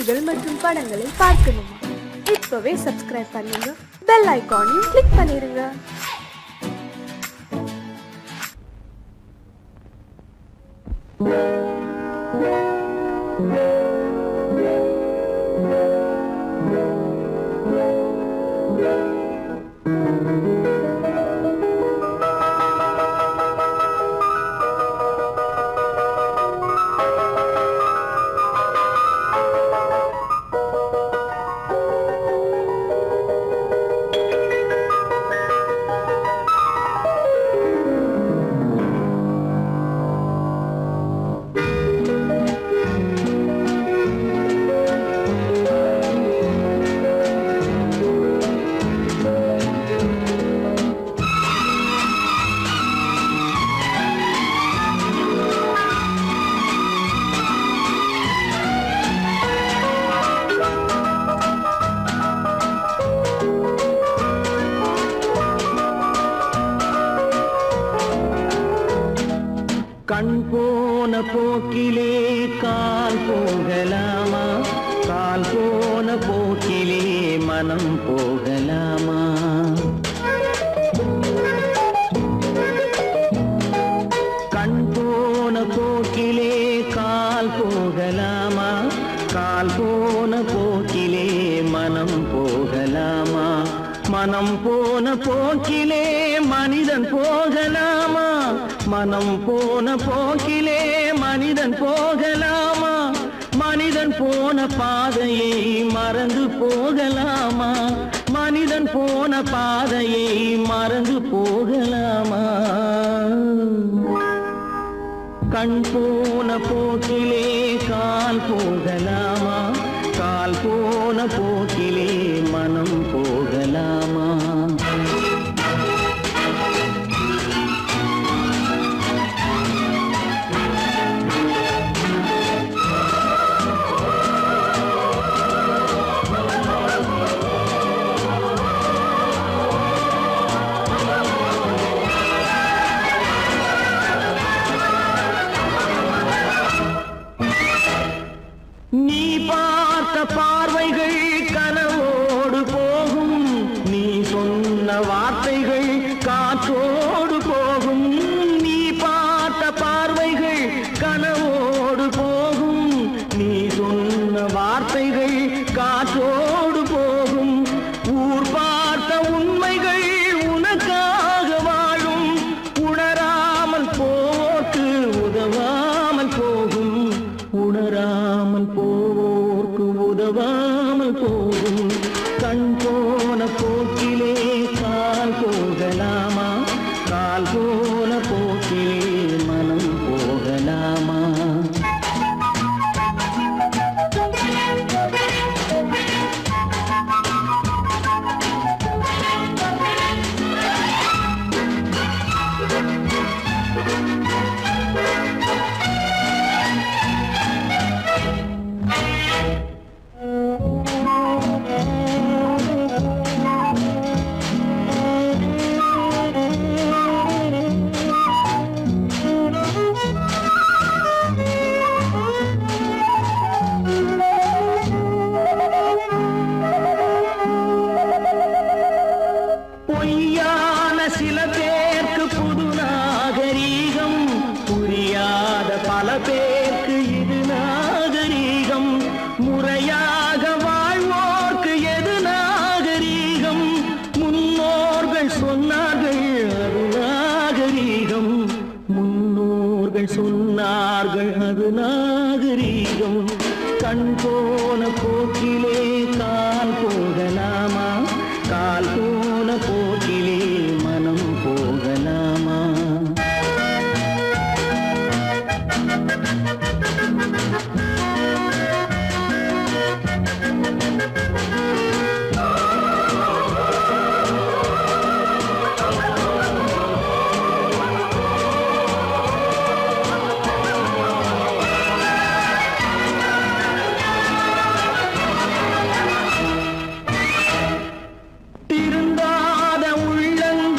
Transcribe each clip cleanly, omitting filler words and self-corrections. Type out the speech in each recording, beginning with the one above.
நிகழ்ச்சிகள் மற்றும் படங்களை பார்க்கணுமா? இப்பவே சப்ஸ்கிரைப் பண்ணுங்க, பெல் ஐகானையும் கிளிக் பண்ணிருங்க. கண் போன போக்கிலே கால் போகலாமா? கால் போன போக்கிலே மனம் போகலாமா? கண் போன போக்கிலே கால் போகலாமா? கால் போன போக்கிலே மனம் போகலாமா? மனம் போன போக்கிலே மனிதன் போகலாமா? மனம் போன போக்கிலே மனிதன் போகலாமா? மனிதன் போன பாதையை மறந்து போகலாமா? மனிதன் போன பாதையை மறந்து போகலாமா? கண் போன போக்கிலே கால் போகலாமா? கால் போன போக்கிலே மனம் போகலாமா? நீ பார்த்த பார்வைகள் கனவோடு போகும், நீ சொன்ன வார்த்தைகள் காற்றோடு போகும். நீ பார்த்த பார்வைகள் கனவோடு போகும், நீ சொன்ன வார்த்தைகள் காற்றோடு போகும். ஊர் பார்த்த உண்மைகள் உனக்காக வாழும், உணராமல் போக்கு உதவாமல் போகும். உணராமல் போவோர்க்கு உதவாமல் போகும். கண் போன போக்கிலே கால் போகலாமா? கால் போன போக்கிலே மனம் போகலாமா? பொய்யான சில பேருக்கு புது நாகரீகம், புரியாத பல பேருக்கு இது நாகரீகம். முறையாக வாழ்வோர்க்கு எது நாகரீகம்? முன்னோர்கள் சொன்னார்கள் அது நாகரீகம். முன்னோர்கள் சொன்னார்கள் அது நாகரீகம். கண் போன போக்கிலே கால் போகலாமா? கால் போன போக்கிலே மனம் போகலாமா? திருந்தாத உள்ளங்கள்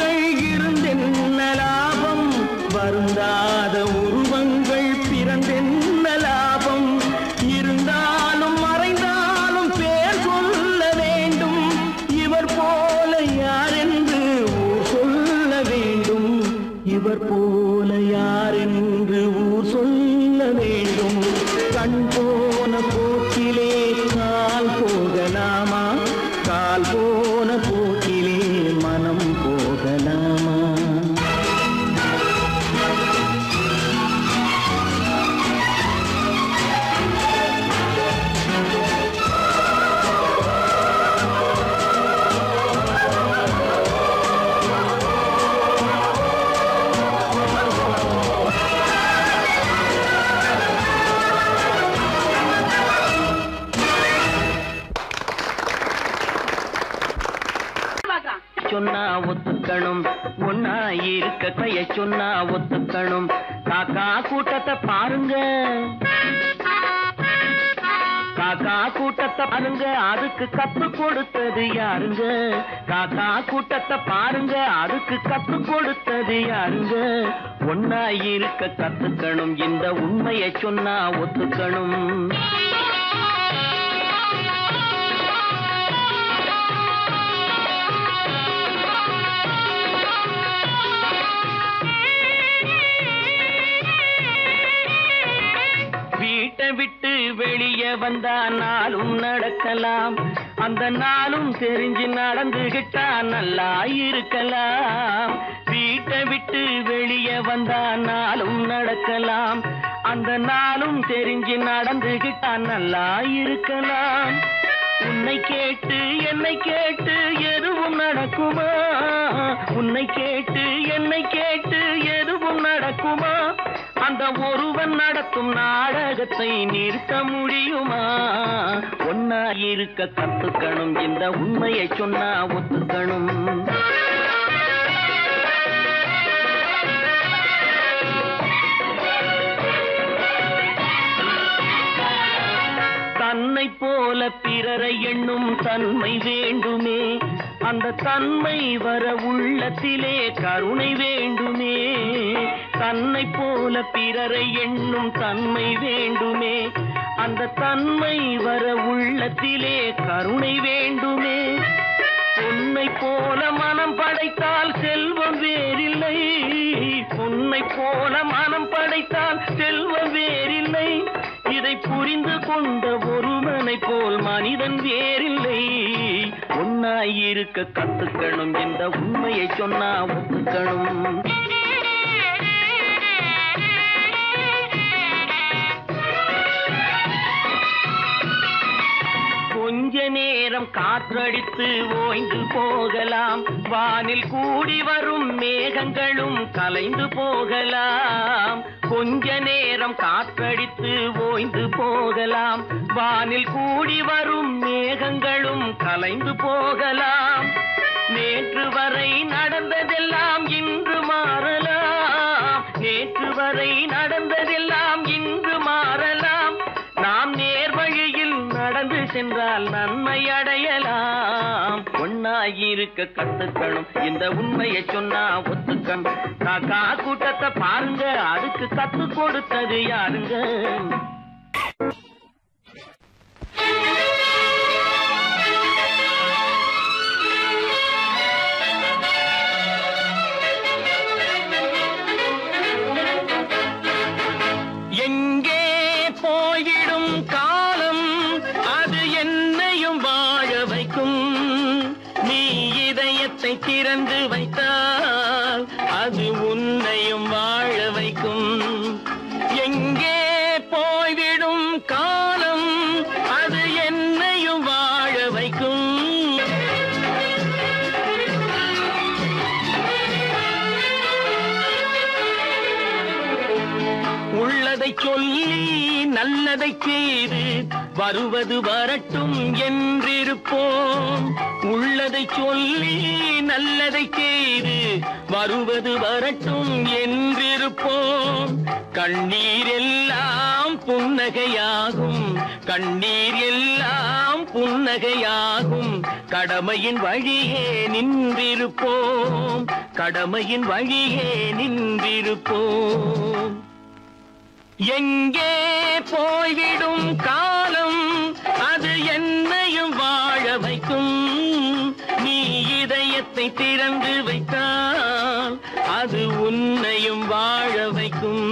கைய சொன்னா ஒத்துக்கணும். காக்கா கூட்டத்தை பாருங்க, காக்கா கூட்டத்தை பாருங்க, அதுக்கு கத்து கொடுத்தது யாருங்க? காக்கா கூட்டத்தை பாருங்க, அதுக்கு கத்து கொடுத்தது யாருங்க? ஒன்னா இருக்க கத்துக்கணும், இந்த உண்மையை சொன்னா ஒத்துக்கணும். வீட்டை விட்டு வெளியே வந்தா நாளும் நடக்கலாம், அந்த நாளும் தெரிஞ்சு நடந்துகிட்டா நல்லா இருக்கலாம். வீட்டை விட்டு வெளியே வந்தா நாளும் நடக்கலாம், அந்த நாளும் தெரிஞ்சு நடந்துகிட்டா நல்லா இருக்கலாம். உன்னை கேட்டு என்னை கேட்டு எதுவும் நடக்குமா? உன்னை கேட்டு என்னை கேட்டு எதுவும் நடக்குமா? அந்த ஒருவன் நடத்தும் நாடகத்தை நிறுத்த முடியுமா? ஒன்னா இருக்க கத்துக்கணும், இந்த உண்மையை சொன்னா ஒத்துக்கணும். தன்னை போல பிறரை எண்ணும் தன்மை வேண்டுமே, அந்த தன்மை வர உள்ளத்திலே கருணை வேண்டுமே. தன்னை போல பிறரை எண்ணும் தன்மை வேண்டுமே, அந்த தன்மை வர உள்ளத்திலே கருணை வேண்டுமே. பொன்னை போல மனம் படைத்தால் செல்வம் வேறில்லை, பொன்னை போல மனம் படைத்தால் செல்வம் வேறில்லை. இதை புரிந்து கொண்ட ஒருவனை போல் மனிதன் வேறில்லை. ஒன்னாயிருக்க கத்துக்கணும், இந்த உண்மையை சொன்னா ஒத்துக்கணும். கொஞ்ச நேரம் காற்றடித்து ஓய்ந்து போகலாம், வானில் கூடி வரும் மேகங்களும் கலைந்து போகலாம். கொஞ்ச நேரம் காற்றடித்து ஓய்ந்து போகலாம், வானில் கூடி வரும் மேகங்களும் கலைந்து போகலாம். நேற்று வரை நடந்ததெல்லாம் இன்று மாறலாம், நேற்று வரை நடந்ததெல்லாம் இன்று மாறலாம். நாம் நேர்வழியில் நடந்து சென்றால் நன்மை அடையலாம். ஒன்னாயிருக்க கத்துக்கணும், இந்த உண்மையை சொன்னா ஒத்துக்கணும். காக்கா கூட்டத்தை பாருங்க, அதுக்கு கத்து கொடுத்தது யாருங்க? எங்கே போய்விடும் காலம், அது என்னையும் வாழ வைக்கும். நீ இதயத்தை திறந்து வைத்தால் அது உன்னையும் வாழ வைக்கும். எங்கே போய்விடும் காலம், அது என்னையும் வாழ வைக்கும். உள்ளதை சொல்லி நல்லதை செய்து வருவது வரட்டும் என்றிருப்போம். உள்ளதை சொல்லி நல்லதை செய்து வருவது வரட்டும் என்றிருப்போம். கண்ணீர் எல்லாம் புன்னகையாகும், கண்ணீர் எல்லாம் புன்னகையாகும். கடமையின் வழியே நின்றிருப்போம், கடமையின் வழியே நின்றிருப்போம். எங்கே போய்விடும் காலம், அது என்னையும் வாழ வைக்கும். நீ இதயத்தை திறந்து வைத்தால் அது உன்னையும் வாழ வைக்கும்.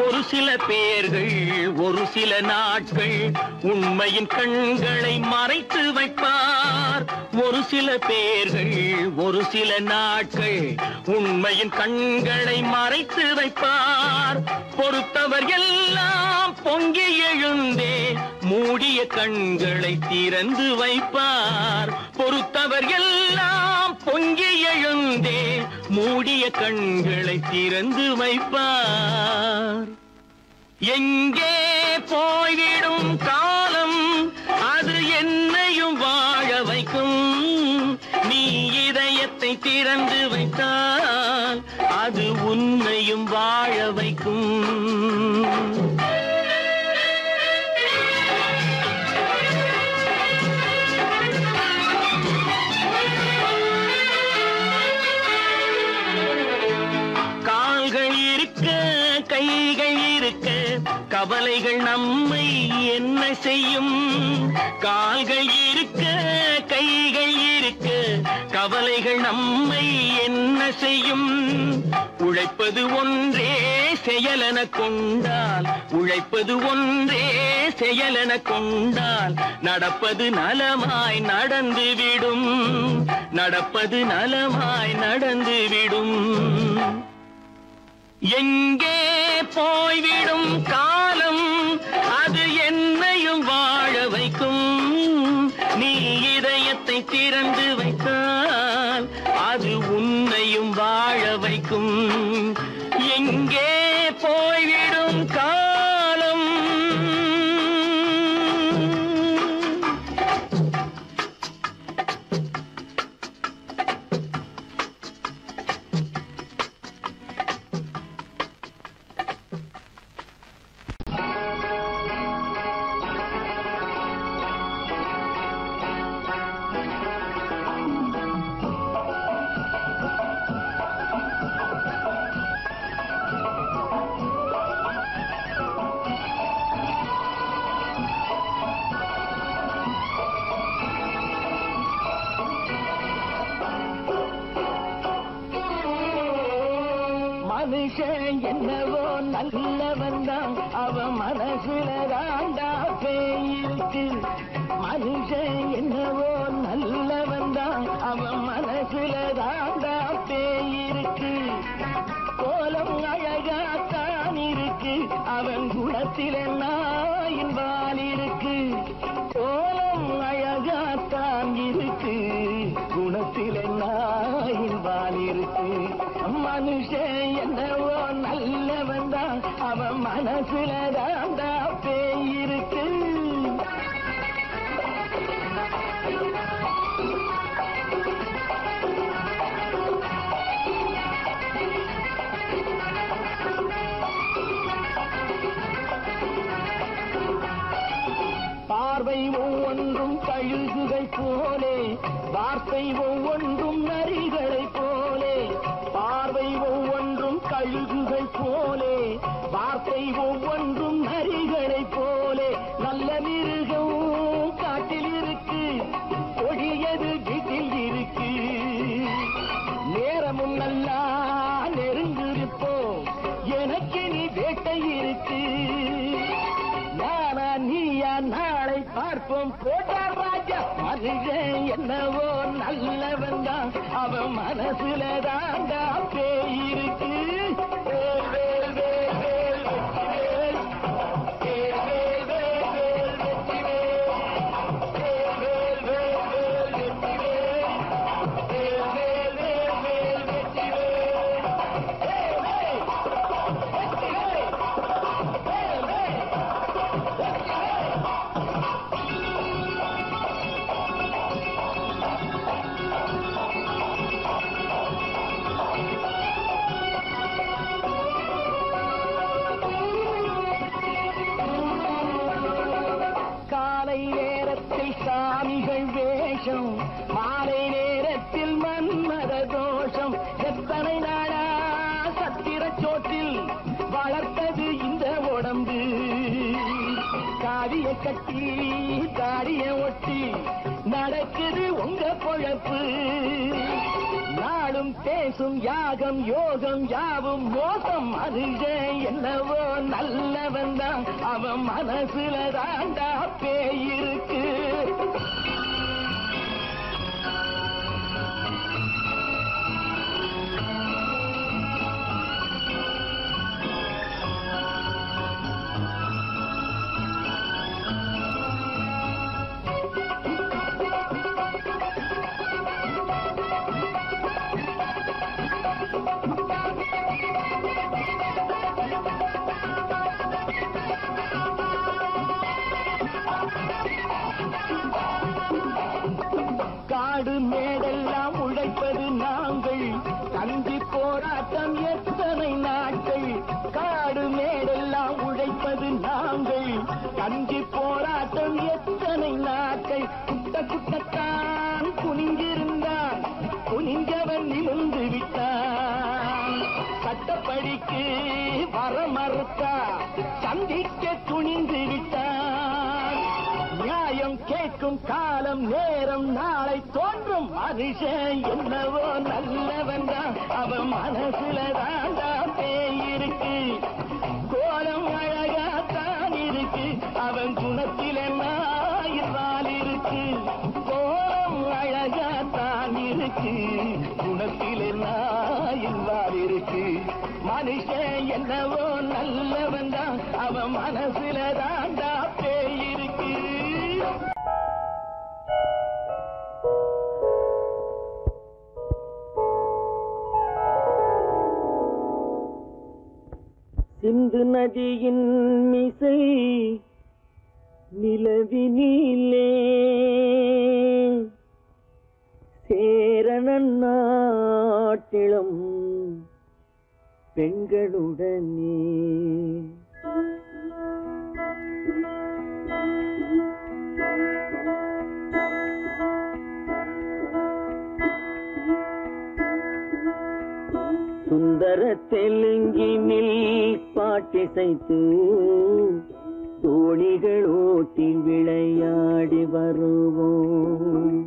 ஒரு சில பேர்கள் ஒரு சில நாட்கள் உண்மையின் கண்களை மறைத்து வைப்பார். ஒரு சில பேர்கள் ஒரு சில நாட்கள் உண்மையின் கண்களை மறைத்து வைப்பார். பொறுத்தவர் எல்லாம் பொங்கி எழுந்தே மூடிய கண்களை திறந்து வைப்பார். பொறுத்தவர் எல்லாம் பொங்கி எழுந்தே மூடிய கண்களை திறந்து வைப்பார். எங்கே போய்விடும் காலம் அது என்னையும் வாழ வைக்கும். நீ இதயத்தை திறந்து வைத்தால் அது உன்னையும் வாழ வைக்கும். கால்கள் இருக்க கைகள் இருக்க கவலைகள் நம்மை என்ன செய்யும்? கால்கள் இருக்க கைகள் இருக்க கவலைகள் நம்மை என்ன செய்யும்? உழைப்பது ஒன்றே செயலென கொண்டால், உழைப்பது ஒன்றே செயலென கொண்டால் நடப்பது நலமாய் நடந்துவிடும், நடப்பது நலமாய் நடந்துவிடும். எங்கே போய்விடும் காலம் அது என்னையும் வாழ வைக்கும். நீ இதயத்தை திறந்து வைத்தால் அது உன்னையும் வாழ வைக்கும். எங்கே போய்விடும் காலம். மனுஷன் என்னவோ நல்லவன் தான், அவன் மனசுல தாண்டா பேயிருக்கு. மனுஷன் என்னவோ நல்லவன் தான், அவன் மனசுல தாண்டா பேயிருக்கு. கோலம் அழகாத்தான் இருக்கு, அவன் குணத்தில நாயின் வால் இருக்கு. கோலம் அழகாத்தான் இருக்கு, குணத்தில நாயின் வால் இருக்கு. மனுஷன் என்னவோ நல்லவன் தான், அவன் மனசுல தாண்டா பேயிருக்கு. பார்வை ஒவ்வொன்றும் கழுகுகள் போலே, வார்த்தை ஒவ்வொன்றும் நரிகளை போலே. பார்வை ஒவ்வொன்றும் கழுகுகள் போலே, வார்த்தை ஒவ்வொன்றும் நரிகளை போலே. நல்ல மிருகம் காட்டில் இருக்கு, கொடியது வீட்டில் இருக்கு. நேரமும் நல்லா நெருங்கிருப்போம், எனக்கு நீ வேட்டை இருக்கு. நானா நீயா நாளை பார்ப்போம் போட்டார் ராஜா. மனுஷன் என்னவோ நல்லவன் தான், அவன் மனசுல தாண்டா பேயிருக்கு. வேல் வேல் வேல் வேல் வெற்றி வேல், வேல் வேல் வேல் வேல் வெற்றி வேல், வேல் வேல் வேல் வேல் வெற்றி வேல், வேல் வேல் வேல் வேல் வெற்றி வேல், வேல் வேல் வெற்றி வேல், வேல் வேல். காலை நேரத்தில் சாமிகள் வேஷம், மாலை நேரத்தில் மன்மத தோஷம். எத்தனை நாளா சத்திர சோற்றில் வளர்த்தது இந்த உடம்பு. காவிய கட்டி தாடிய ஒட்டி நடக்குது உங்க பொழப்பு. நாளும் பேசும் யாகம் யோகம் யாவும் மோசம். மனுஷன் என்னவோ நல்லவன் தான், அவன் மனசுல தாண்டா பேயிருக்கு. காடு மேடெல்லாம் உழைப்பது நாங்கள் கஞ்சி போராட்டம் எத்தனை நாட்கள் காடு மேடெல்லாம் உழைப்பது நாங்கள் கஞ்சி போராட்டம் எத்தனை நாட்கள் குட்ட குட்டத்தான் குனிஞ்சிருந்தான் குனிஞ்சவன் நிமிர்ந்து விட்டான் சட்டப்படிக்கு வர மறுத்தா சந்திக்க துணிந்து விட்டான் நியாயம் கேட்கும் காலம் நேரம் நாளை தோன்றும் மனுஷன் என்னவோ நல்லவன் தான் அவன் மனசுல தாண்டா பேயிருக்கு கோலம் அழகாத்தான் இருக்கு அவன் குணத்தில நாயிரால் இருக்கு கோலம் அழகாத்தான் இருக்கு குணத்தில நாயிரால் இருக்கு மனுஷன் என்னவோ நல்லவன் தான் அவன் மனசுல தாண்டா பேயிருக்கு. சிந்து நதியின் மிசை நிலவினிலே சேரணன் நாட்டிலும் பெண்களுடனே சுந்தர தெலுங்கினில் பாட்டிசைத்து தோணிகள் ஓட்டி விளையாடி வருவோம்.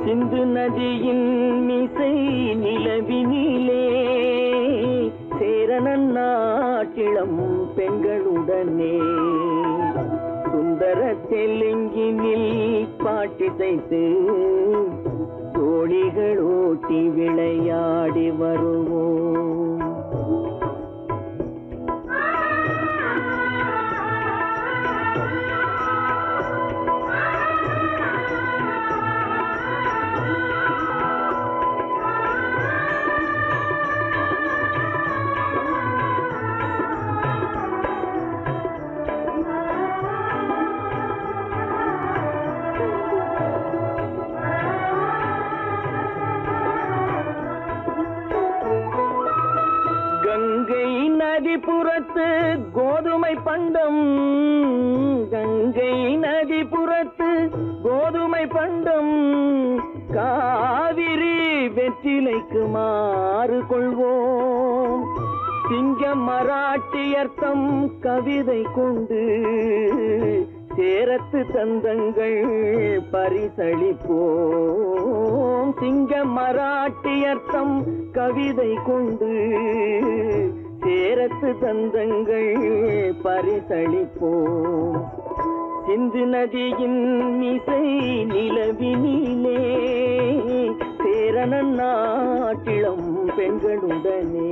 சிந்து நதியின் மிசை நிலவினிலே சேரணன் நாட்டிளம் பெண்களுடனே சுந்தர தெலுங்கினில் பாட்டிசைத்து தோணிகள் ஓட்டி விளையாடி வருவோம். நதிபுறத்து கோதுமை பண்டம் கங்கை நதிபுறத்து கோதுமை பண்டம் காவிரி வெற்றிலைக்கு மாறு கொள்வோம். சிங்கம் மராட்டியர்த்தம் கவிதை கொண்டு சேரத்து தந்தங்கள் பரிசளிப்போம். சிங்கம் மராட்டியர்த்தம் கவிதை கொண்டு சேரத்து தந்தங்கள் பரிசளிப்போம். சிந்து நதியின் மிசை நிலவினிலே சேரணன் நாட்டிளம் பெண்களுடனே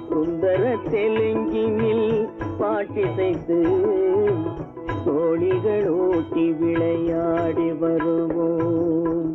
சுந்தர தெலுங்கினில் பாட்டிசைத்து தோணிகள் ஓட்டி விளையாடி வருவோம்.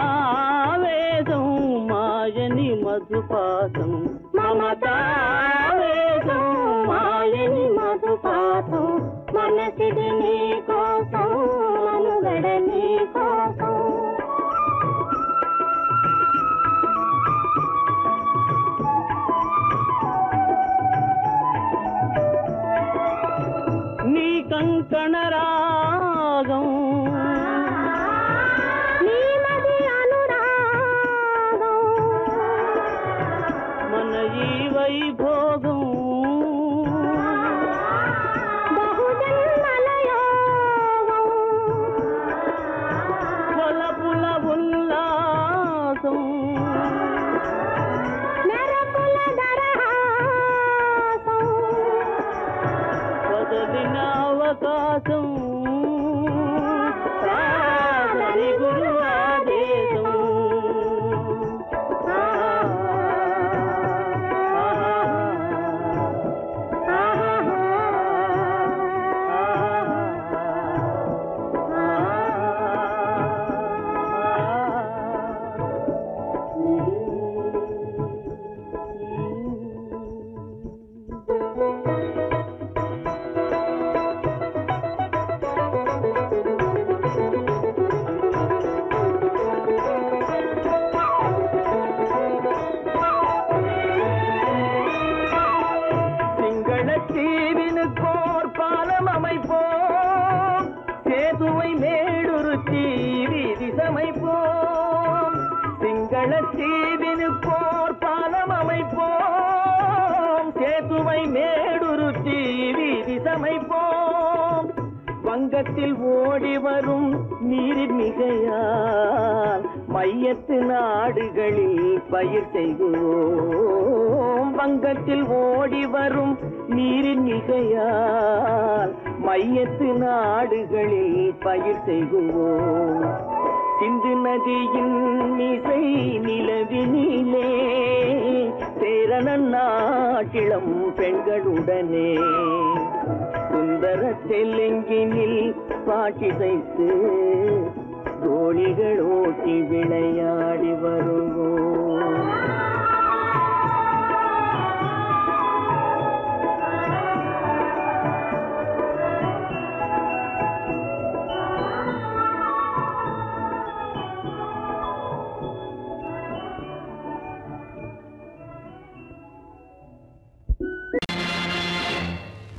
మమతావేదం మాయని మధుపాసం మమతావేదం మాయని మధుపాసం మనసిది నీ కోసం మనుగడ నీ కోసం నీ కంకణ రాగం உழைப்போம் வங்கத்தில் ஓடி வரும் நீரின் மிகையால் மையத்து நாடுகளில் பயிர் செய்கிறோம் வங்கத்தில் ஓடி வரும் நீரின் மிகையால் மையத்து நாடுகளில் பயிர் செய்கிறோம் சிந்து நதியின் மிசை நிலவினிலே சேரண நாட்டிளம் பெண்களுடனே சுந்தர தெலுங்கினில் பாட்டிசைத்து தோழிகள் ஓட்டி விளையாடி வருவோம்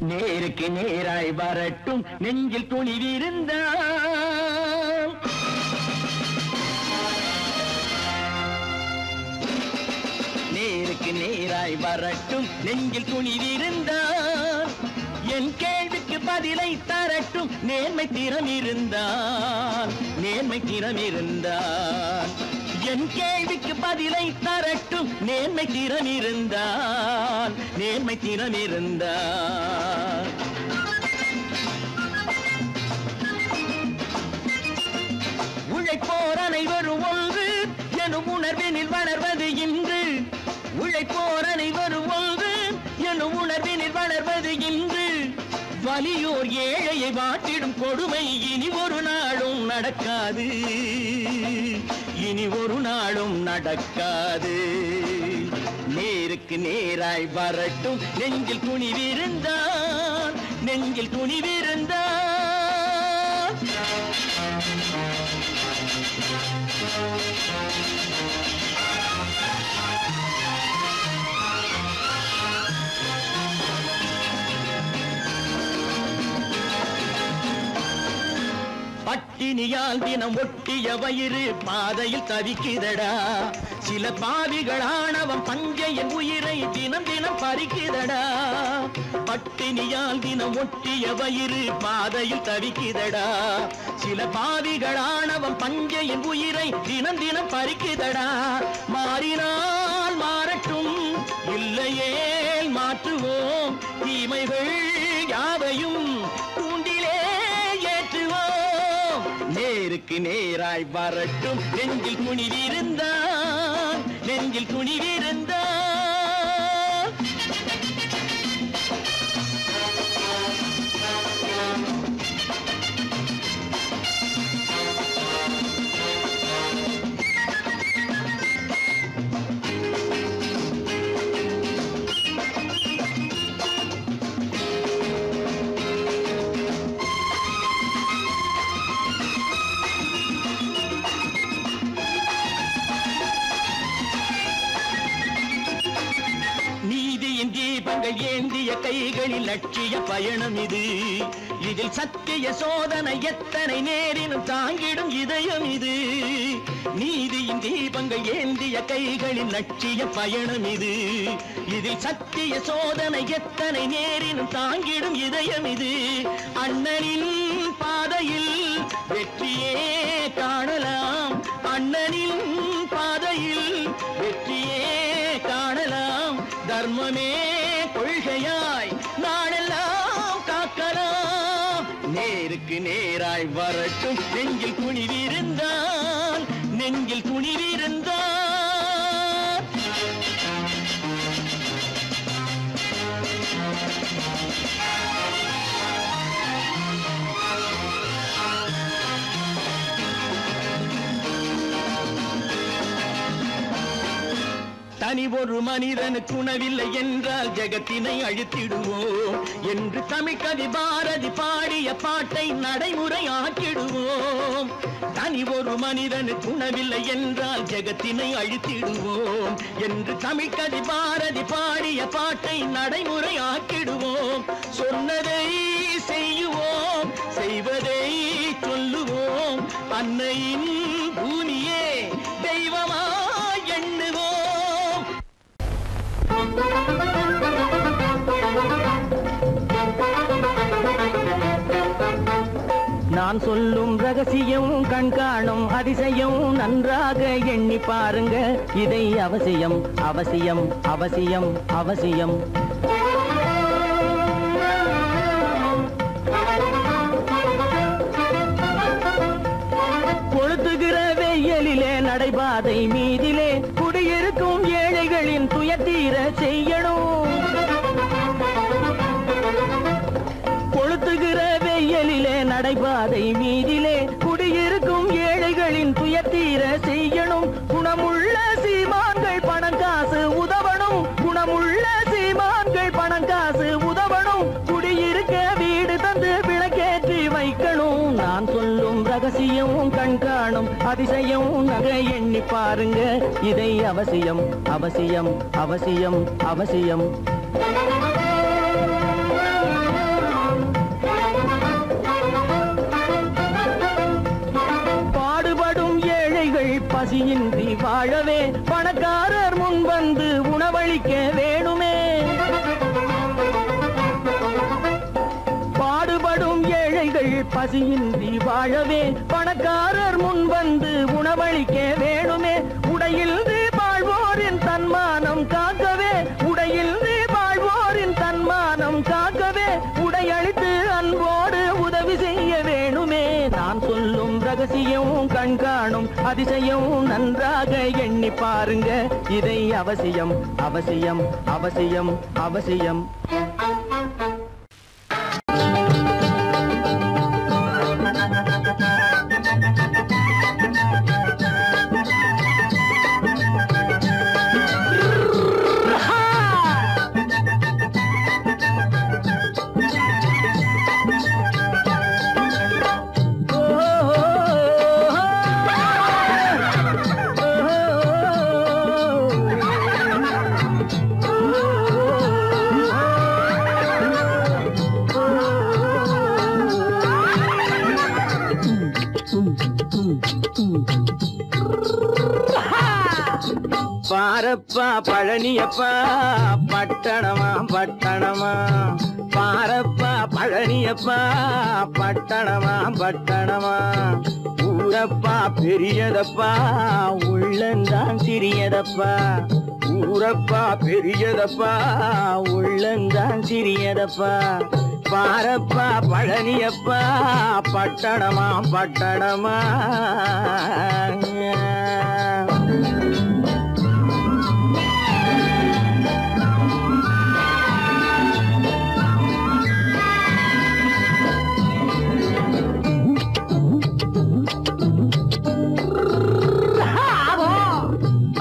நேருக்கு நேராய் வரட்டும் நெஞ்சில் துணிவிருந்தால் நேருக்கு நேராய் வரட்டும் நெஞ்சில் துணிவிருந்தால் என் கேள்விக்கு பதிலை தரட்டும் நேர்மை திறம் இருந்தால் என் கேள்விக்கு பதிலை தரட்டும் நேர்மை திறம் இருந்தால் உழைப்போர் அனைவரும் ஒன்று எனும் உணர்வினில் வளர்வது இன்று உழைப்போர் அனைவரும் ஒன்று எனும் உணர்வினில் வளர்வது இன்று வலியோர் ஏழையை வாட்டிடும் கொடுமை இனி ஒரு நாளும் நடக்காது நேருக்கு நேராய் வரட்டும் நெஞ்சில் துணிவிருந்தால் பட்டினியால் தினம் ஒட்டிய வயிறு பாதையில் தவிக்குதடா சில பாவிகளானவன் பஞ்சையின் உயிரை தினம் தினம் பறிக்குதடா பட்டினியால் தினம் ஒட்டிய வயிறு பாதையில் தவிக்குதடா சில பாவிகளானவன் பஞ்சையின் உயிரை தினம் தினம் பறிக்குதடா மாறினால் மாறட்டும் இல்லையே மாற்றுவோம் தீமைகள் யாவையும் நேருக்கு நேராய் வரட்டும் நெஞ்சில் துணிவிருந்தால் தீபங்கள் ஏந்திய கைகளில் லட்சிய பயணம் இது இதில் சத்திய சோதனை எத்தனை நேரினும் தாங்கிடும் இதயம் இது நீதியின் தீபங்கள் ஏந்திய கைகளில் லட்சிய பயணம் இது இதில் சத்திய சோதனை எத்தனை நேரினும் தாங்கிடும் இதயம் இது அண்ணனின் பாதையில் வெற்றியே காணலாம் அண்ணனின் பாதையில் வெற்றியே காணலாம் தர்மமே கொள்கையாய் நாடெல்லாம் காக்கலாம் நேருக்கு நேராய் வரட்டும் நெஞ்சில் துணிவிருந்தால் தனி ஒரு மனிதனுக்கு உணவில்லை என்றால் ஜெகத்தினை அழித்திடுவோம் என்று தமிழ்கவி பாரதி பாடிய பாட்டை நடைமுறையாக்கிடுவோம் தனி ஒரு மனிதனுக்கு உணவில்லை என்றால் ஜெகத்தினை அழித்திடுவோம் என்று தமிழ்கவி பாரதி பாடிய பாட்டை நடைமுறையாக்கிடுவோம் சொன்னதை செய்யுவோம் செய்வதை சொல்லுவோம் அன்னையின் பூமியே தெய்வமா எண்ணுவோம் நான் சொல்லும் ரகசியம் கண்காணும் அதிசயம் நன்றாக எண்ணி பாருங்க இதை அவசியம் அவசியம் அவசியம் அவசியம் கொளுத்துகிற வெயிலிலே நடைபாதை மீதிலே குடியிருக்கும் ஏழைகளின் துயத்தீர செய்யணும் கொளுத்துகிற வெயிலிலே நடைபாதை மீதிலே குடியிருக்கும் ஏழைகளின் துயத்தீர செய்யணும் குணமுள்ள சீமான்கள் பணம் காசு உதவணும் குணமுள்ள சீமான்கள் பணம் காசு உதவணும் குடியிருக்க வீடு தந்து விளக்கேற்றி வைக்கணும் நான் சொல்லும் ரகசியம் கண்காணும் அதிசயம் நகை எண்ணி பாருங்க இதை அவசியம் அவசியம் அவசியம் அவசியம் பாடுபடும் ஏழைகள் பசியின்றி வாழவே பணக்காரர் முன் வந்து உணவளிக்க வேணுமே பாடுபடும் ஏழைகள் பசியின்றி வாழவே பணக்காரர் முன் வந்து உணவளிக்க வேணுமே உடையில் வாழ்வோரின் தன்மானம் காக்கவே உடையில் வாழ்வோரின் தன்மானம் காக்கவே உடையளித்து அன்போடு உதவி செய்ய வேணுமே நான் சொல்லும் ரகசியம் கண்காணும் அதிசயம் நன்றாக எண்ணி பாருங்க இதை அவசியம் அவசியம் அவசியம் அவசியம் பாரப்பா பழனியப்பா பட்டணமா பட்டணமா பாரப்பா பழனியப்பா பட்டணமா பட்டணமா ஊரப்பா பெரியதப்பா உள்ளந்தான் சிறியதப்பா ஊரப்பா பெரியதப்பா உள்ளந்தான் சிறியதப்பா பாரப்பா பழனியப்பா பட்டணமா பட்டணமா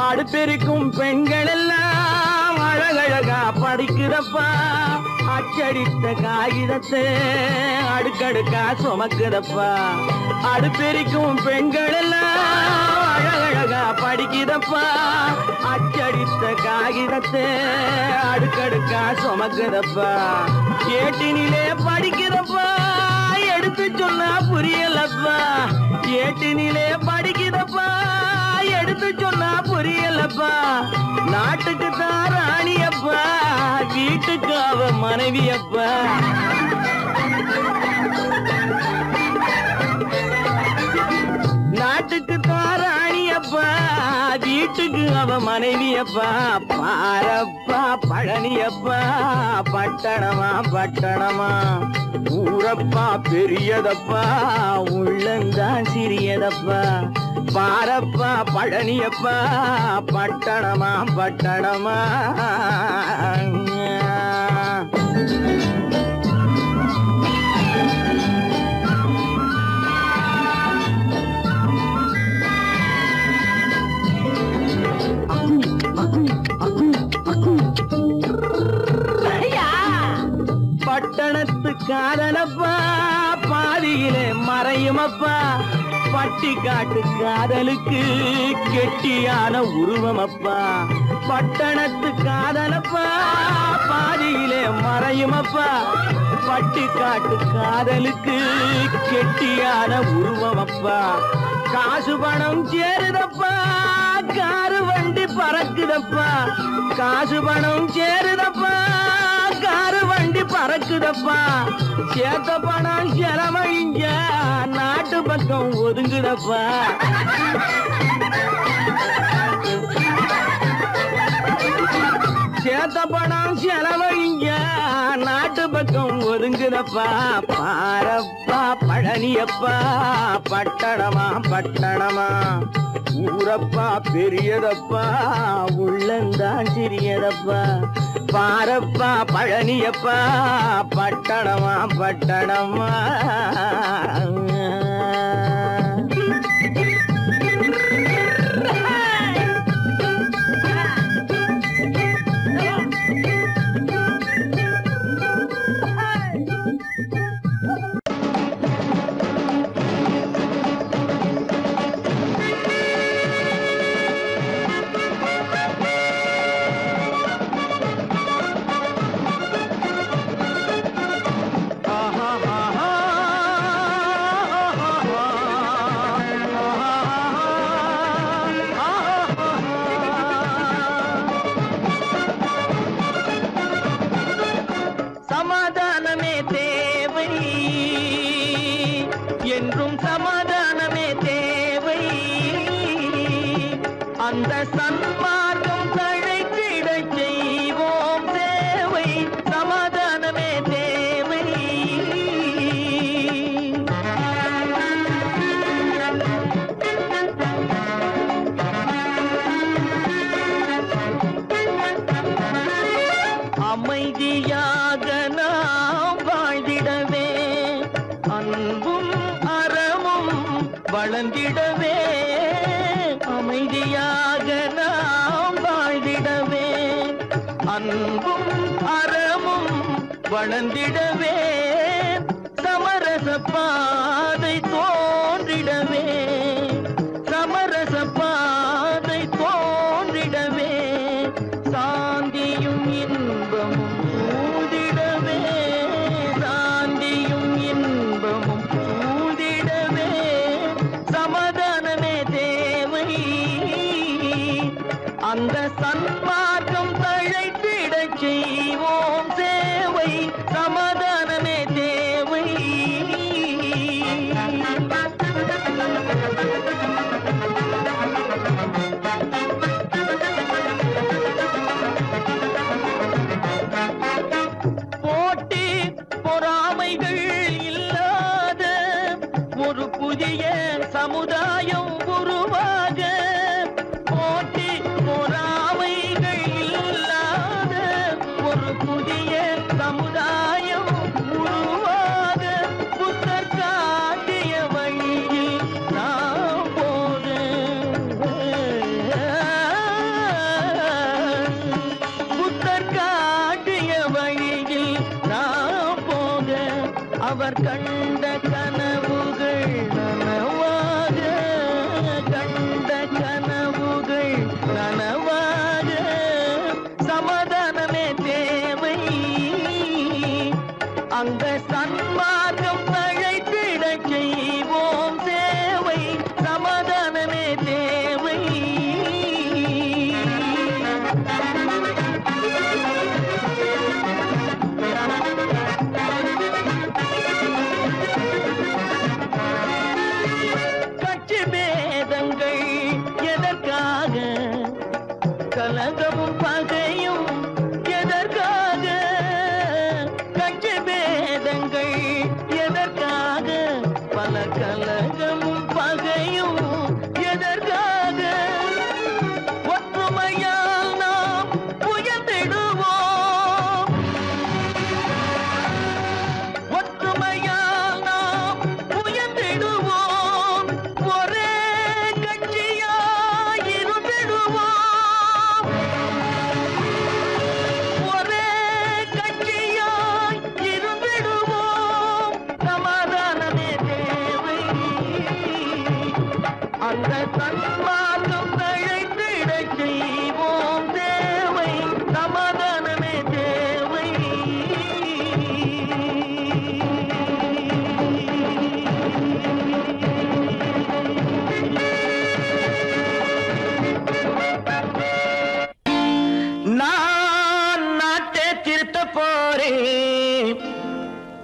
அடுப்பெருக்கும் பெண்கள் எல்லாம் அழகழகா படிக்கிறப்பா அச்சடித்த காகிதத்தை அடுக்கடுக்கா சுமக்குதப்பா அடுப்பெருக்கும் பெண்கள் எல்லாம் அழகழகா படிக்கிறப்பா அச்சடித்த காகிதத்தை அடுக்கடுக்கா சுமக்குதப்பா ஏட்டினிலே படிக்கிறப்பா எடுத்து சொன்னா புரியலப்பா ஏட்டினிலே படிக்கிறப்பா எடுத்து சொன்னா புரியலப்பா நாட்டுக்கு தான் ராணியப்பா வீட்டுக்கு அவ மனைவியப்பா நாட்டுக்கு தான் ராணியப்பா வீட்டுக்கு அவ மனைவியப்பா பாரப்பா பழனியப்பா பட்டணமா பட்டணமா ஊரப்பா பெரியதப்பா உள்ளந்தான் சிறியதப்பா பாரப்பா பழனியப்பா பட்டணமா பட்டணமா பட்டணத்து காதலப்பா பாதியிலே மறையுமப்பா பட்டி காட்டு காதலுக்கு கெட்டியான உருவமப்பா பட்டணத்து காதலப்பா பாதியிலே மறையுமப்பா பட்டி காட்டு காதலுக்கு கெட்டியான உருவமப்பா காசு பணம் சேருதப்பா காரு வண்டி பறக்குதப்பா காசு பணம் சேருதப்பா காரு வண்டி பறக்குது ஒதுங்குதப்பா சேத்த பணம் செலவழிஞ்ச நாட்டு பக்கம் ஒதுங்குதப்பா சேத்த பணம் செலவழிங்க நாட்டு பக்கம் ஒதுங்குதப்பா பாரப்பா பழனியப்பா பட்டணமா பட்டணமா ஊரப்பா பெரியதப்பா உள்ளந்தான் சிறியதப்பா பாரப்பா பழனியப்பா பட்டணமா பட்டணமா வளர்ந்திடவே அமைதியாக நாம் வாழ்ந்திடவே அன்பும் அறமும் வளர்ந்திடவே சமரச பாதை தோன்றிடவே சமரச பாதை தோன்றிடவே சாந்தியும் இன்பமும் சூழ்ந்திடவே சாந்தியும் இன்பமும் சூழ்ந்திடவே சமாதானமே தேவை அந்த சன்மார்க்கம் தழைத்திடச் செய்வோம் சேவை சமாதானமே தேவை போட்டி பொறாமைகள் இல்லாத ஒரு புதிய சமுதாயம் உருவாக போட்டி பொறாமைகள் இல்லாத ஒரு புதிய சமுதாயம் உருவாக புத்தர் காட்டிய வழியில் நாம் போக புத்தர் காட்டிய வழியில் நாம் போக அவர் கண்ட கனவுகள் நனவாக கண்ட கனவுகள் நனவாக சமாதானமே தேவை அந்த சன்மார்க்கம் தழைத்திடச் செய்வோம் சேவை சமாதானமே தேவை கட்சி பேதங்கள் எதற்காக கலகமும் பகையும் எதற்காக கட்சி பேதங்கள் எதற்காக பல கலகமும் பகையும் எதற்காக ஒற்றுமையால் நாம் உயர்ந்திடுவோம் ஒற்றுமையால் நாம் உயர்ந்திடுவோம் ஒரே கட்சியாய் இருந்திடுவோம் ஒரே கட்சியாய் இருந்திடுவோம் சமாதானமே தேவை அந்த சன்மார்க்கம் தழைத்திடச் செய்வோம் தேவை சமாதானமே தேவை நான் நாட்டை திருத்த போறேன்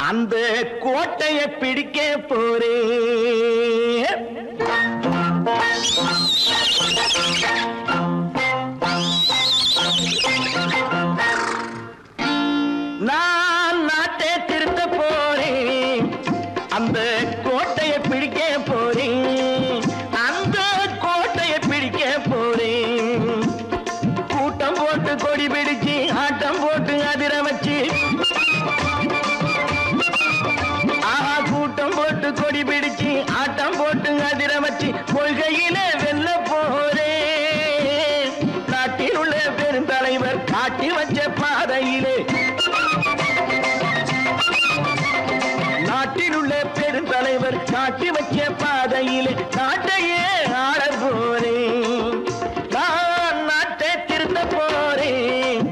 அந்த கோட்டையை பிடிக்க போறேன். நான் நாட்டை திருத்த போறேன். அந்த கோட்டையை பிடிக்க போறேன். அந்த கோட்டையை பிடிக்க போறேன். கூட்டம் போட்டு கொடி பிடிச்சு ஆட்டம் போட்டு அதிர வச்சு, கூட்டம் போட்டு கொடி பிடிச்சு ஆட்டம் போட்டு அதிர வச்சு கொள்கையில வெல்ல போறேன். நாட்டில் உள்ள பெருந்தலைவர் காட்டி வச்ச பாதையிலே, நாட்டில் உள்ள பெருந்தலைவர் காட்டி வச்ச பாதையிலே நாட்டையே ஆள போறேன். நான் நாட்டை திருத்த போறேன்.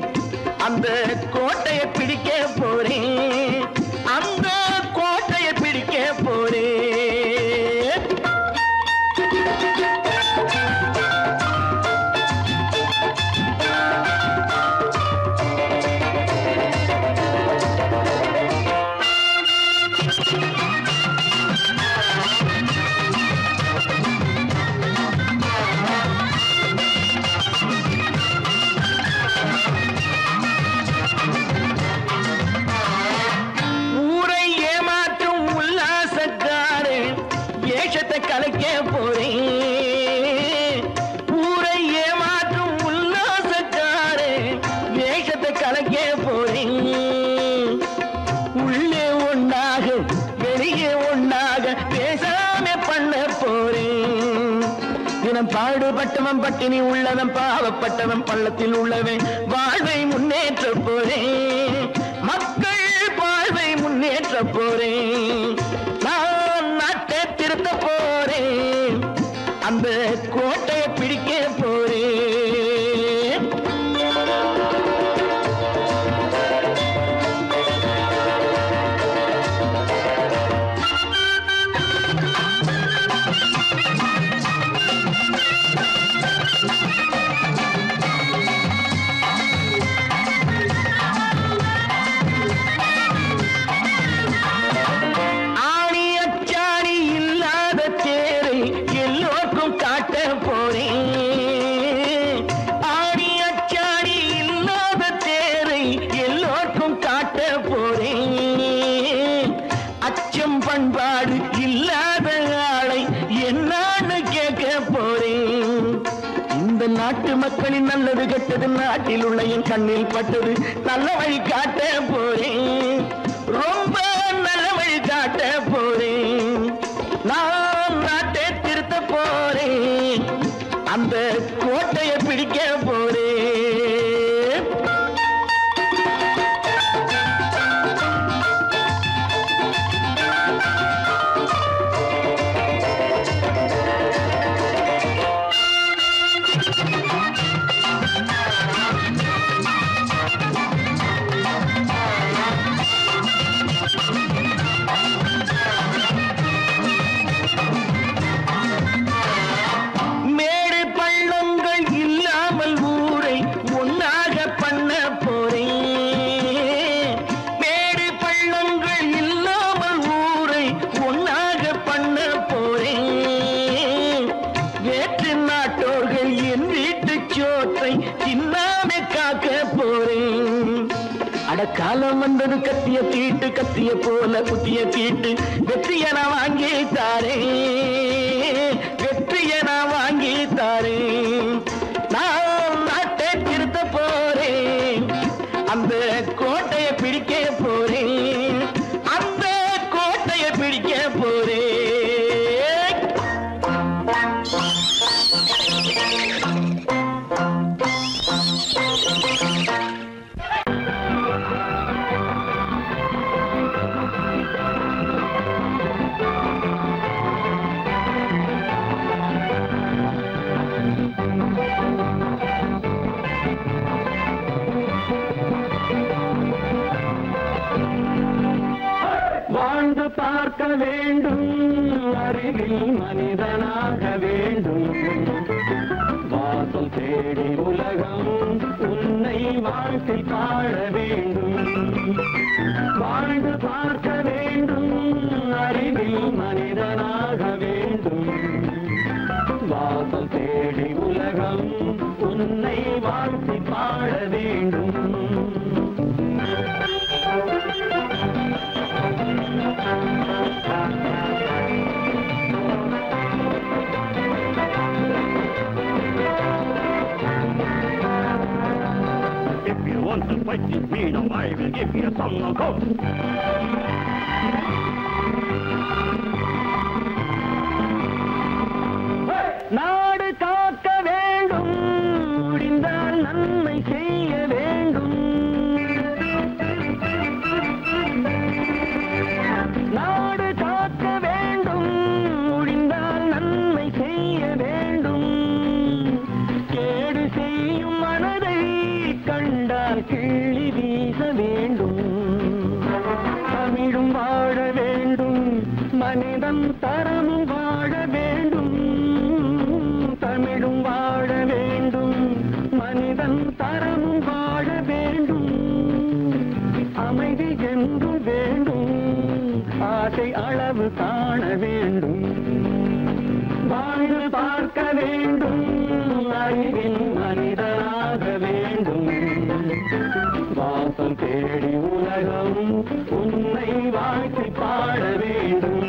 அந்த கோட்டையை பிடிக்க போறேன். அந்த கோட்டையை பிடிக்க போறேன். கலைக்க போறேன். ஊரை ஏமாற்றும் உல்லாசக்காரே வேஷத்தை கலைக்க போறேன். உள்ளே ஒன்றாக வெளியே ஒன்றாக பேசாம பண்ண போறேன். தினம் பாடுபட்டவன் பட்டினி உள்ளவன் பாவப்பட்டவன் பள்ளத்தில் உள்ளவன் வாழ்வை முன்னேற்ற போறேன். மக்கள் வாழ்வை முன்னேற்ற போறேன். நான் நாட்டை திருத்த போறேன். அந்த கோட்டையை பிடிக்க போறேன். பண்பாடு இல்லாத ஆளை என்னான்னு கேட்க போறேன். இந்த நாட்டு மக்களின் நல்லது கெட்டது நாட்டில் உள்ள என் கண்ணில் பட்டது நல்ல வழி காட்ட போறேன். ரொம்ப நல்ல வழி காட்ட போறேன். நான் நாட்டை திருத்த போறேன். அந்த கோட்டையை பிடிக்க போறேன். காலம் வந்தது கத்திய தீட்டு கத்திய போல குத்திய தீட்டு வெற்றிய நான் வாங்கி தாரே. வெற்றிய நான் வாங்கி தாரே. நான் நாட்டை திருத்த போறேன். அந்த கோட்டையை பிடிக்க போறேன். அந்த கோட்டையை பிடிக்க போறேன். வாழ்ந்து பார்க்க வேண்டும். அறிவில் மனிதனாக வேண்டும். வாசம் தேடி உலகம் உன்னை வாழ்க்கை பாட வேண்டும். வாழ்ந்து பார்க்க வேண்டும், அறிவில் மனிதனாக வேண்டும். வாசல் தேடி உலகம் உன்னை வாழ்த்தி பாட வேண்டும். If you want to fight with me, now I will give you a song of hope. நாடு காக்க வேண்டும், முடிந்தால் நன்மை செய்ய வேண்டும். நாடு காக்க வேண்டும், முடிந்தால் நன்மை செய்ய வேண்டும். கேடு செய்யும் மனதை கண்டால் கிள்ளி வீச வேண்டும். தமிழும் வாழ வேண்டும், மனிதன் தரமும் வாழ வேண்டும். தமிழும் வாழ வேண்டும், மனிதன் தரமும் வாழ வேண்டும். அமைதி என்று வேண்டும், ஆசை அளவு காண வேண்டும். வாழ்ந்து பார்க்க வேண்டும், அறிவில் மனிதனாக வேண்டும். வாசல் தேடி உலகம் உன்னை வாழ்த்தி பாட வேண்டும்.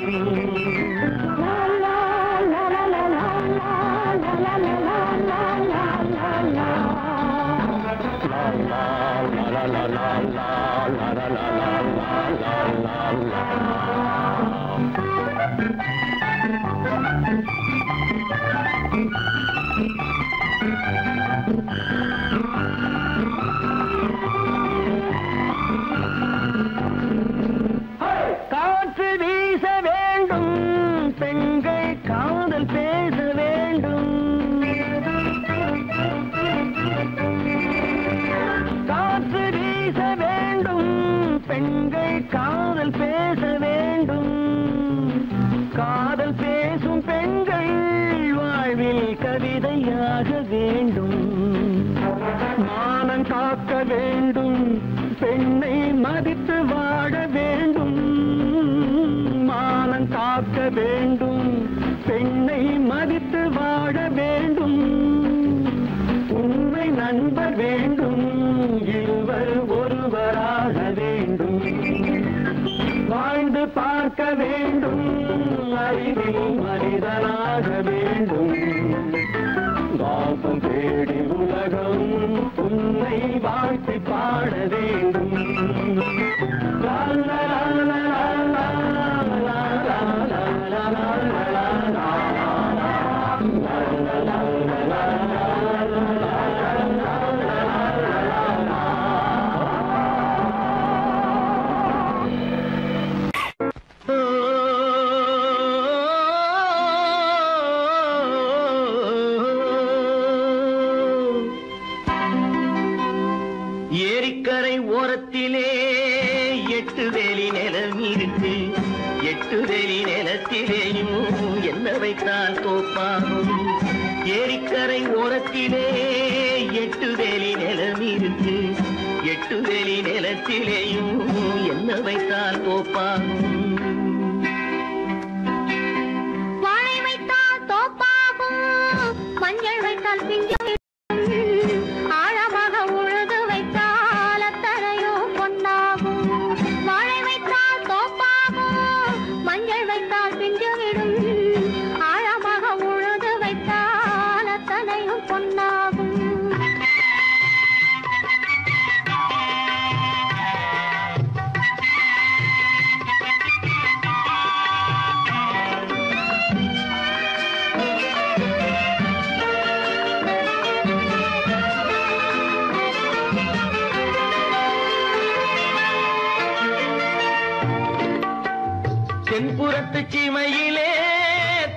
காற்று வீச வேண்டும், பெண்கள் காதல் பேச வேண்டும். காற்று வீச வேண்டும், பெண்கள் காதல் பேச வேண்டும். காதல் பேசும் பெண்கள் வாழ்வில் கவிதையாக வேண்டும். மானம் காக்க வேண்டும், பெண்ணை மதித்து வாழ வேண்டும். மானம் காக்க வேண்டும், பெண்ணை மதித்து வாழ வேண்டும். உண்மை நண்பர் வேண்டும், இருவர் ஒருவராக வேண்டும். வாழ்ந்து பார்க்க வேண்டும், அறிவில் மனிதனாக வேண்டும். வாசம் தேடி உலகம் உன்னை வாழ்த்தி பாட வேண்டும். லா லா லா லா லா லா லா லா லா. ஏரிக்கரை ஓரத்திலே 8 வேலி நிலம் இருக்கு. 8 வேலி நிலத்திலேயும் என்ன வைத்தால் தோப்பாகும். ஏரிக்கரை ஓரத்திலே 8 வேலி நிலம் இருக்கு. 8 வேலி நிலத்திலேயும் என்ன வைத்தால் தோப்பாகும். வாழை வைத்தால் தோப்பாகும், மஞ்சள் வைத்தால் பிஞ்சு. ஆழமாக உழுது வைத்தால் அத்தனையோ பொன்னாகும். வாழை வைத்தால் தோப்பாகும், மஞ்சள் வைத்தால் பிஞ்சு விடும். ஆழமாக உழுது வைத்தால் அத்தனையும் பொன்னாகும். தென்புறத்து சீமையிலே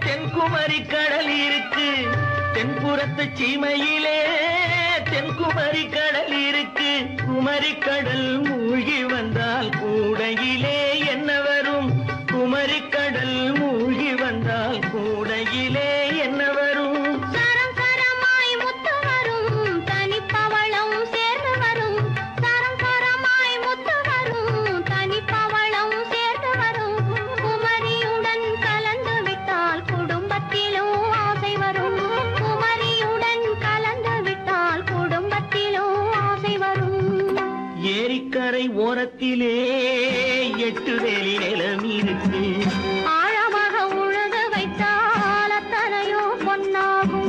தென்குமரி கடல் இருக்கு. தென்புறத்து சீமையிலே தென்குமரி கடல் இருக்கு. குமரி கடல் மூழ்கி வந்தால் கூடையிலே என்ன வரும். குமரி கடல் மூழ்கி வந்தால் கூடையிலே என்ன வரும். சரம் சரமாய் முத்து வரும், தனிப்பவளம் சேர்ந்து வரும். சரம் சரமாய் முத்து வரும், ஓரத்திலே 8 வேலி நிலம் இருக்கு. ஆழமாக உழுது வைத்தால் அத்தனையோ பொன்னாகும்.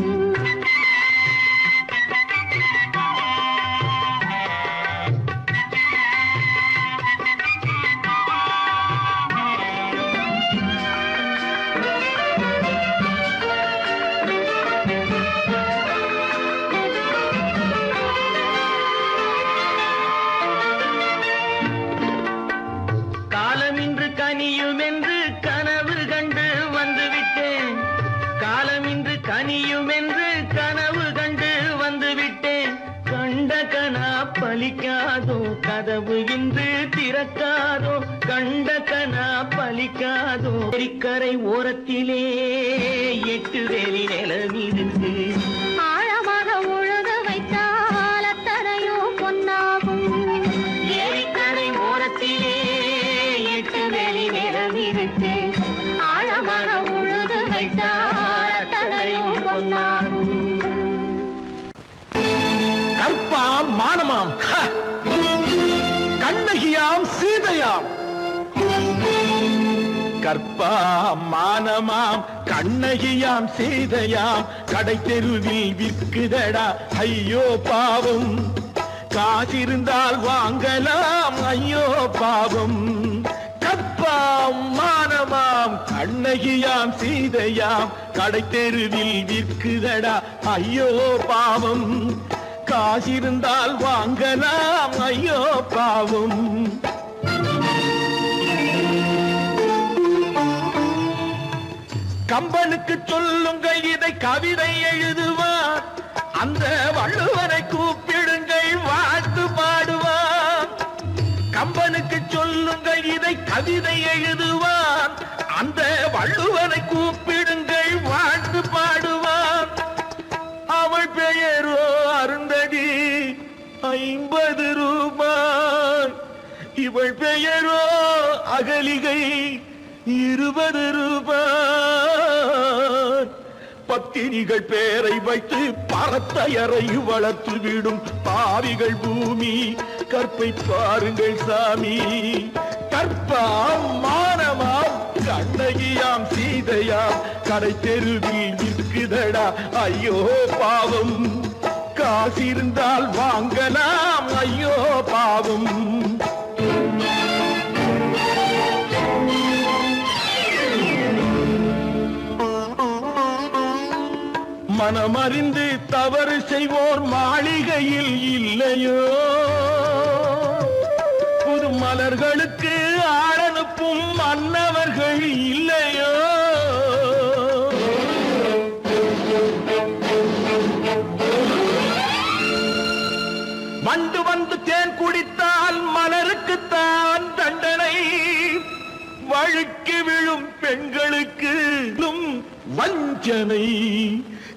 பலிக்காதோ கதவு இன்று திறக்காதோ, கண்ட கனா பலிக்காதோ. கரை ஓரத்திலே 8 வேலி நிலம் இருக்கு. ஆழமாக உழுது வைத்தால் அத்தனையோ பொன்னாகும். ஏரிக்கரை ஓரத்திலே 8 வேலி நிலம் இருக்கு. ஆழமாக உழுது வைத்தால் அத்தனையோ பொன்னாகும். கற்பாம் மானமாம் கண்ணகியாம் சீதையாம். கற்பாம் மானமாம் கண்ணகியாம் சீதையாம் கடை தெருவில் விற்குதடா ஐயோ பாவம். காசிருந்தால் வாங்கலாம் ஐயோ பாவம். கற்பாம் மானமாம் கண்ணகியாம் சீதையாம் கடை தெருவில் விற்குதடா ஐயோ பாவம். காசிருந்தால் வாங்கலாம் ஐயோ பாவம். கம்பனுக்கு சொல்லுங்கள் இதை கவிதை எழுதுவார். அந்த வள்ளுவரை கூப்பிடுங்கள் வாழ்த்து பாடுவார். கம்பனுக்கு சொல்லுங்கள் இதை கவிதை எழுதுவார். அந்த வள்ளுவரை கூப்பிடுங்கள் வாழ்த்து பாடுவார். அவள் பெயரோ அருந்ததி 50 ரூபாய். இவள் பெயரோ அகலிகை 20 ரூபாய். பத்தினிகள் பேரை வைத்து பரத்தையறை வளர்த்து விடும் பாவிகள் பூமி. கற்பை பாருங்கள் சாமி. கற்பாம் மானமாம் கண்ணகியாம் சீதையாம் கடை தெருவில் விற்குதடா ஐயோ பாவம். காசிருந்தால் வாங்கலாம் ஐயோ பாவம். மனமறிந்து தவறு செய்வோர் மாளிகையில் இல்லையோ. புது மலர்களுக்கு ஆளனுப்பும் மன்னவர்கள் இல்லையோ. வண்டு வந்து தேன் குடித்தால் மலருக்குத்தான் தண்டனை. வழுக்கி விழும் பெண்களுக்கு வஞ்சனை.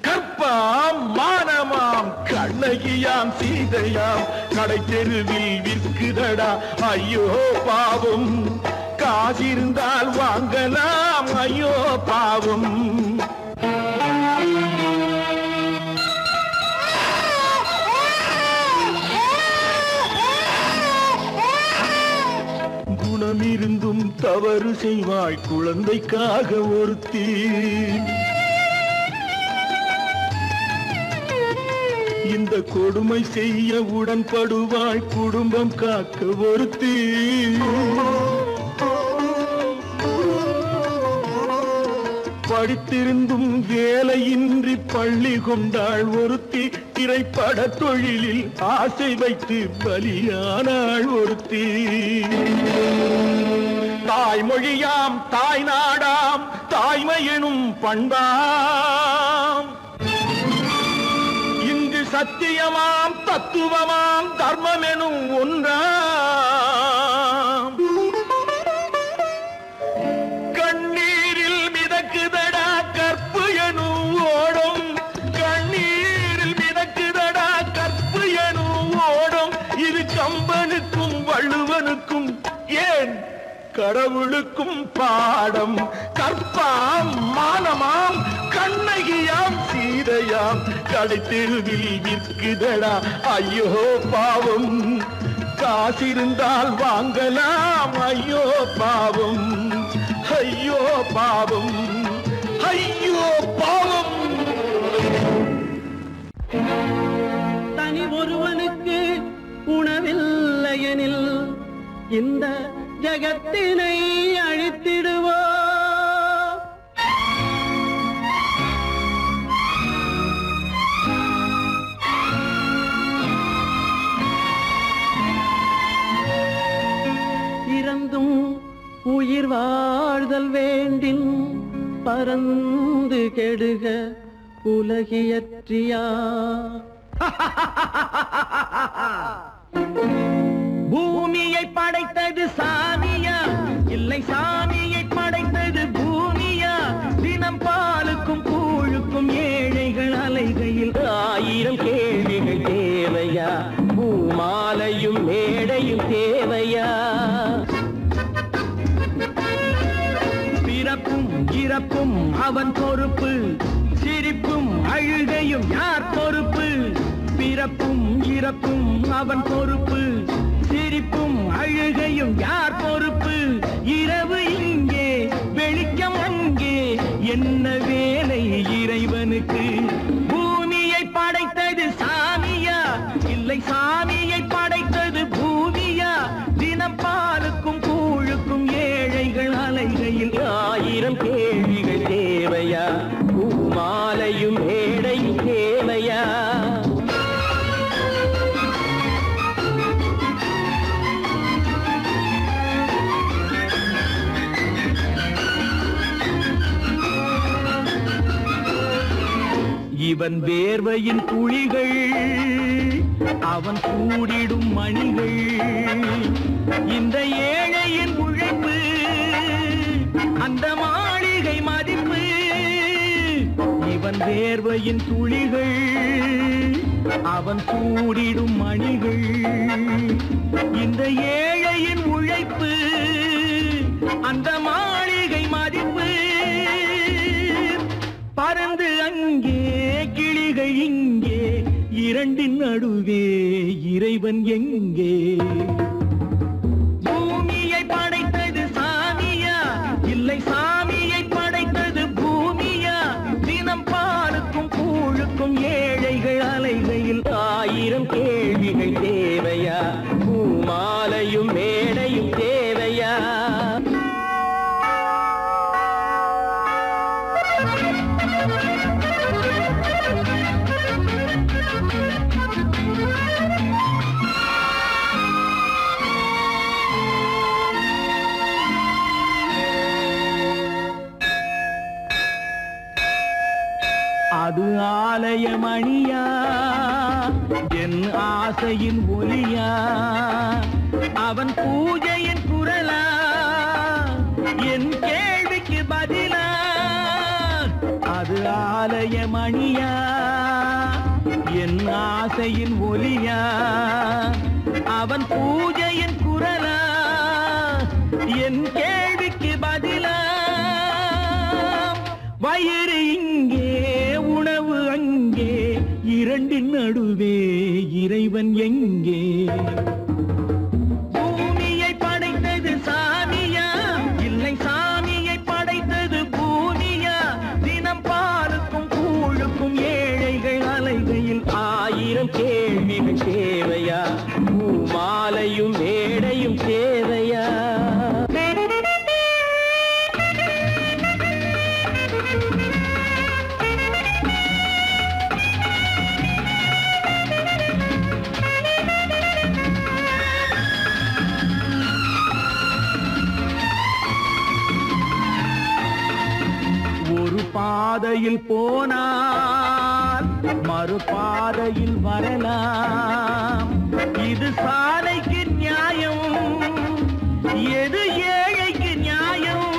கற்பாம் மானமாம் கண்ணகியாம் சீதையாம் கடை தெருவில் விற்குதடா ஐயோ பாவம். காசிருந்தால் வாங்கலாம் ஐயோ பாவம். குணமிருந்தும் தவறு செய்வாய் குழந்தைக்காக ஒருத்தி. இந்த கொடுமை செய்ய உடன்படுவாய் குடும்பம் காக்க ஒருத்தி. படித்திருந்தும் வேலையின்றி பள்ளி கொண்டாள் ஒருத்தி. திரைப்பட தொழிலில் ஆசை வைத்து பலியானாள் ஒருத்தி. தாய்மொழியாம் தாய் நாடாம் தாய்மை எனும் பண்பாம். இங்கு சத்தியமாம் தத்துவமாம் தர்மம் எனும் ஒன்றாம். கண்ணீரில் மிதக்குதடா கற்பு எனும் ஓடும். கண்ணீரில் மிதக்குதடா கற்பு எனும் ஓடும். இது கம்பனுக்கும் வள்ளுவனுக்கும் ஏன் கடவுளுக்கும் பாடம். கற்பாம் மானமாம் கண்ணகியாம் சீதையாம் கடை தெருவில் விற்குதடா ஐயோ பாவம். காசிருந்தால் வாங்கலாம். ஐயோ பாவம், ஐயோ பாவம், ஐயோ பாவம். தனி ஒருவனுக்கு உணவில்லையெனில் இந்த ஜகத்தினை அழித்திடுவோ. இறந்தும் உயிர் வாழ்தல் வேண்டின் பறந்து கெடுக உலகியற்றியா. பூமியை படைத்தது சாமியா, இல்லை சாமியை படைத்தது பூமியா? தினம் பாலுக்கும் கூழுக்கும் ஏழைகள் அலைகையில் 1000 கேள்விகள் தேவையா? பூமாலையும் மேடையும் தேவையா? பிறப்பும் இறப்பும் அவன் பொறுப்பு, சிரிப்பும் அழுகையும் யார் பொறுப்பு? பிறப்பும் இறப்பும் அவன் பொறுப்பு, சிரிப்பும் அழுகையும் யார் பொறுப்பு? இரவு இங்கே வெளிச்சம் அங்கே, என்ன வேலை இறைவனுக்கு? பூமியை படைத்தது சாமியா, இல்லை சாமியை படைத்தது பூமியா? தினம் பாலுக்கும் கூழுக்கும் ஏழைகள் அலைகையில் 1000 கேள்விகள் தேவையா? பூமாலையும் மேடையும் தேவையா? இவன் வேர்வையின் துளிகள், அவன் கூடிடும் மணிகள், இந்த ஏழையின் உழைப்பு, அந்த மாளிகை மதிப்பு. இவன் வேர்வையின் துளிகள், அவன் கூடிடும் மணிகள், இந்த ஏழையின் உழைப்பு, அந்த மாளிகை மதிப்பு. பறந்து அங்கே கிளிகள் இங்கே, இரண்டின் நடுவே இறைவன் எங்கே? பூமியை படைத்தது சாமியா, இல்லை சாமியை படைத்தது பூமியா? தினம் பாலுக்கும் கூழுக்கும் ஏழைகள் அலைகையில் 1000 கேள்விகள் தேவையா? பூமாலையும் மேடையும் தேவையா? அது ஆலயமணியா, என் ஆசையின் ஒலியா? அவன் பூஜையின் குரலா, என் கேள்விக்கு பதிலா? அது ஆலயமணியா, என் ஆசையின் ஒலியா? அவன் பூஜையின் குரலா, என் கேள்விக்கு பதிலா? வயிறு இங்கே உணவு அங்கே, இரண்டின் நடுவே இறைவன் எங்கே? பூமியை படைத்தது சாமியா, இல்லை சாமியை படைத்தது பூமியா? தினம் பாலுக்கும் கூழுக்கும் ஏழைகள் அலைகையில் 1000 கேள்விகள் தேவையா? பூமாலையும் மேடையும் தேவையா? பாதையில் போனால் மறுபாதையில் வரலாம். இது சாலைக்கு நியாயம், எது ஏழைக்கு நியாயம்?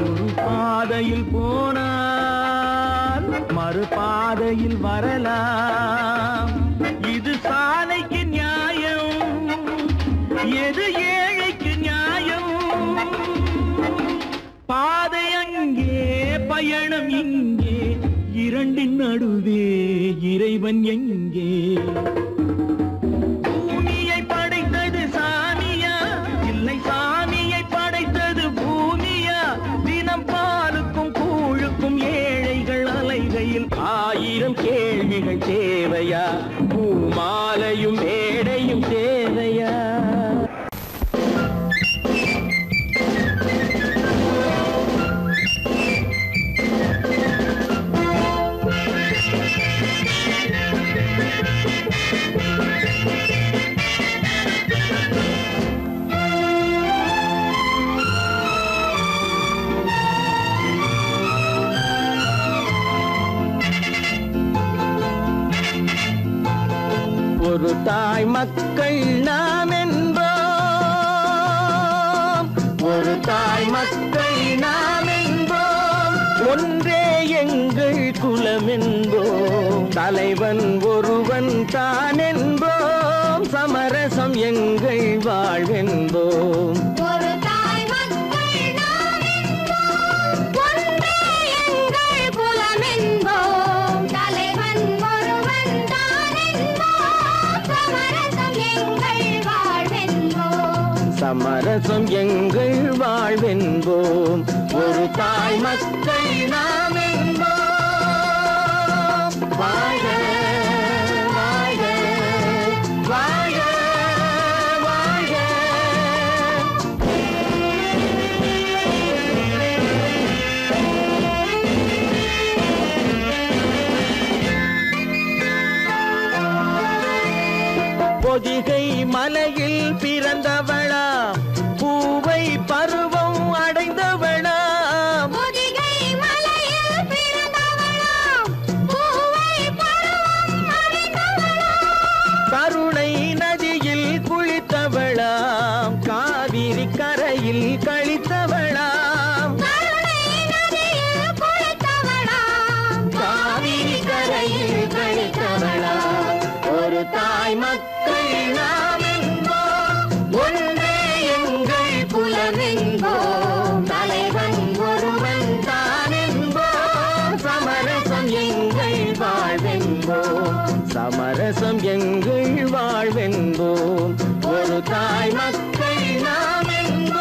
ஒரு பாதையில் போனால் மறுபாதையில் வரலாம். இது சாலைக்கு நியாயம், எது ஏழைக்கு நியாயம்? பாதை அங்கே பயணம் இங்கே, இரண்டின் நடுவே இறைவன் எங்கே? பூமியை தாய் மக்கள் நாம் என்போம், ஒரு தாய் மக்கள் நாம் என்போம், ஒன்றே எங்கள் குலம் என்போம், தலைவன் ஒருவன் தான் என்போம், சமரசம் எங்கள் வாழ்வென்போம். ஒரு தாய் மக்கள் நாம் என்போம், ஒன்றே எங்கள் குலம் என்போம், தலைவன் ஒருவன் தான் என்போம், சமரசம் எங்கள் வாழ்வென்போம். சமரசம் எங்கள் வாழ்வென்போம், ஒரு தாய் மக்கள் நாம் என்போம். வாழ்க வாழ்க வாழ்க வாழ்க. பொதிகை மலையில் பிறந்தவளா, பூவை பருவம் அடைந்தவளா, பொதிகை மலையில் பிறந்தவளாம், பூவை பருவம் அடைந்தவளாம், கருணை நதியில் குளித்தவளாம், காவிரி கரையில் கழித்தவளாம், கருணை நதியில் குளித்தவளாம், காவிரி கரையில் கழித்தவளாம். ஒரு தாய் மக்கள் நாம் என்போம், ஒன்றே எங்கள் குலம் என்போம், தலைவன் ஒருவன் தான் என்போம், சமரசம் எங்கள் வாழ்வென்போம், சமரசம் எங்கள் வாழ்வென்போம், ஒரு தாய் மக்கள் நாம் என்போம்.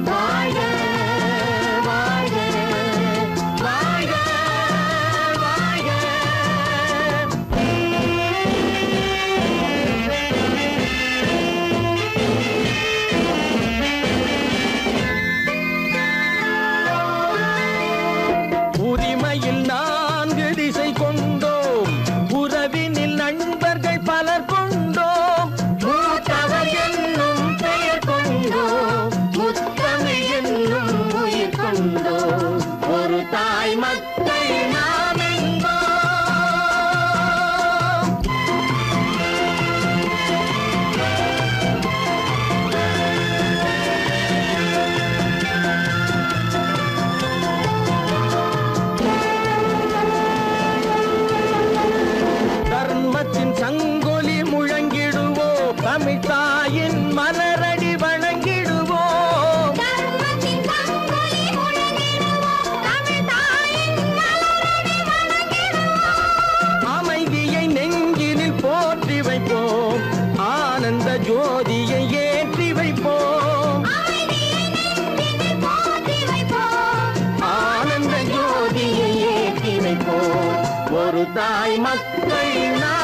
வாழ்க வாழ்க வாழ்க வாழ்க. உரிமையில் 4 திசை கொண்டோம், உறவினில் நண்பர்கள் பலர் கொண்டோம், மூத்தவர் என்னும் பெயர் கொண்டோம், முத்தமிழ் என்னும் உயிர் கொண்டோம், ஒரு தாய் மக்கள் நாம் என்போம். தர்மத்தின் சங்கொலி முழங்கிடுவோம், தமிழ் தாயின் மலரடி வணங்கிடுவோம், தர்மத்தின் சங்கொலி முழங்கிடுவோம், தமிழ் தாயின் மலரடி வணங்கிடுவோம், அமைதியை நெஞ்சினில் போற்றி வைப்போம், ஆனந்த ஜோதியை ஏற்றி வைப்போம், அமைதியை நெஞ்சினில் போற்றி வைப்போம், ஆனந்த ஜோதியை ஏற்றி வைப்போம், ஒரு தாய் மக்கள் நாம்